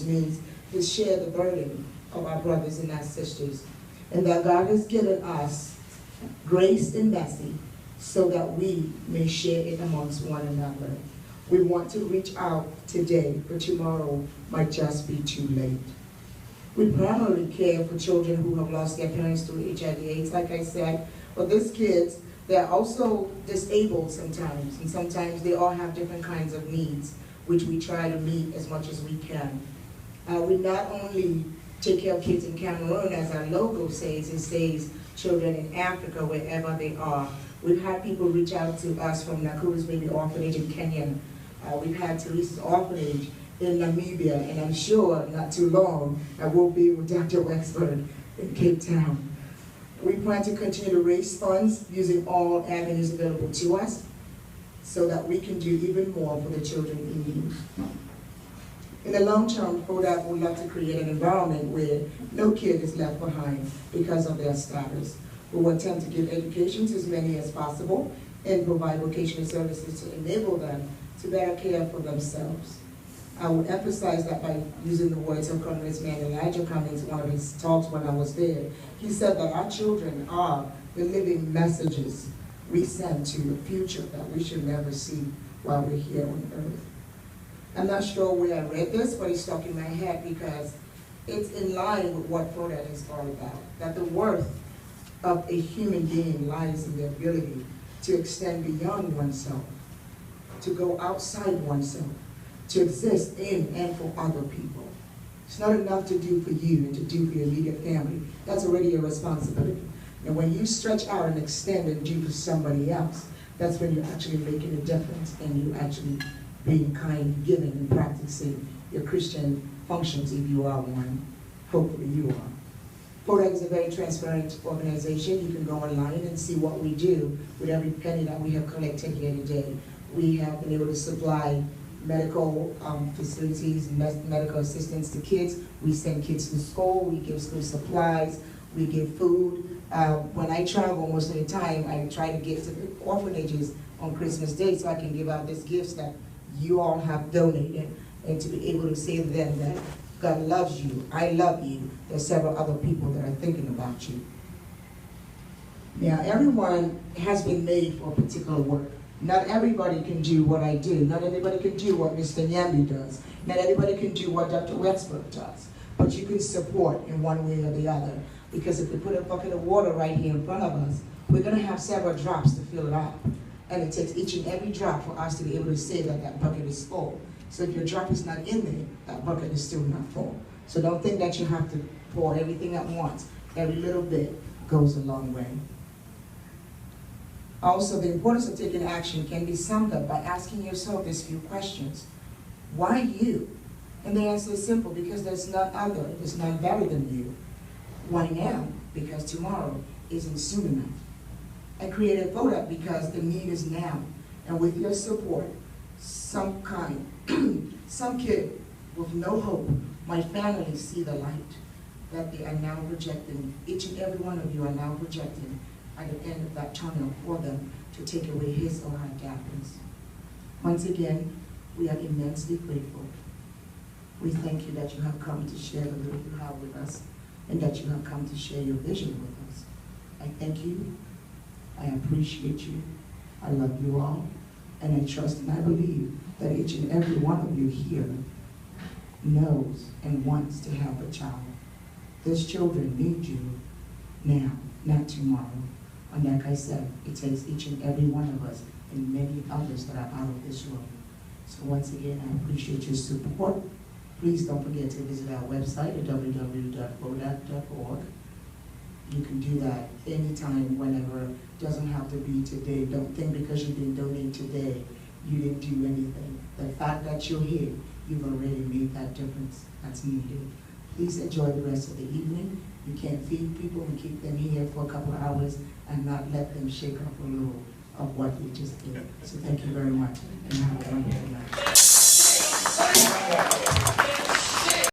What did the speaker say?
means to share the burden of our brothers and our sisters. And that God has given us grace and mercy so that we may share it amongst one another. We want to reach out today, but tomorrow might just be too late. We primarily care for children who have lost their parents through HIV/AIDS, like I said, but these kids, they're also disabled sometimes, and sometimes they all have different kinds of needs, which we try to meet as much as we can. We not only take care of kids in Cameroon, as our logo says, it says children in Africa, wherever they are. We've had people reach out to us from Nakuru's Baby Orphanage in Kenya. We've had Teresa's Orphanage in Namibia, and I'm sure not too long I will be with Dr. Wexford in Cape Town. We plan to continue to raise funds using all avenues available to us so that we can do even more for the children in need. In the long term, FOADAC would love to create an environment where no kid is left behind because of their status. We will attempt to give education to as many as possible and provide vocational services to enable them to better care for themselves. I would emphasize that by using the words of Congressman Elijah Cummings in one of his talks when I was there. He said that our children are the living messages we send to the future that we should never see while we're here on earth. I'm not sure where I read this, but it's stuck in my head because it's in line with what FOADAC is all about. That the worth of a human being lies in the ability to extend beyond oneself, to go outside oneself, to exist in and for other people. It's not enough to do for you and to do for your immediate family. That's already your responsibility. And when you stretch out and extend and do for somebody else, that's when you're actually making a difference and you actually being kind, giving, and practicing your Christian functions if you are one. Hopefully you are. FOADAC is a very transparent organization. You can go online and see what we do with every penny that we have collected here today. We have been able to supply medical facilities, medical assistance to kids. We send kids to school, we give school supplies, we give food. When I travel most of the time, I try to get to the orphanages on Christmas Day so I can give out these gifts that you all have donated, and to be able to say to them that God loves you, I love you. There's several other people that are thinking about you. Now, everyone has been made for a particular work. Not everybody can do what I do. Not everybody can do what Mr. Nyambi does. Not everybody can do what Dr. Wexford does. But you can support in one way or the other. Because if we put a bucket of water right here in front of us, we're going to have several drops to fill it up. And it takes each and every drop for us to be able to say that that bucket is full. So if your drop is not in there, that bucket is still not full. So don't think that you have to pour everything at once. Every little bit goes a long way. Also, the importance of taking action can be summed up by asking yourself these few questions. Why you? And the answer is simple, because there's none other, there's none better than you. Why now? Because tomorrow isn't soon enough. I created FOADAC because the need is now. And with your support, some kid with no hope might finally see the light that they are now projecting. Each and every one of you are now projecting at the end of that tunnel for them to take away his or her darkness. Once again, we are immensely grateful. We thank you that you have come to share the little you have with us, and that you have come to share your vision with us. I thank you. I appreciate you. I love you all. And I trust and I believe that each and every one of you here knows and wants to have a child. These children need you now, not tomorrow. And like I said, it takes each and every one of us and many others that are out of this room. So once again, I appreciate your support. Please don't forget to visit our website at www.foadac.org. You can do that anytime, whenever. It doesn't have to be today. Don't think because you didn't donate today, you didn't do anything. The fact that you're here, you've already made that difference that's needed. Please enjoy the rest of the evening. You can't feed people and keep them here for a couple of hours and not let them shake up a little of what you just did. So thank you very much, and have a wonderful night.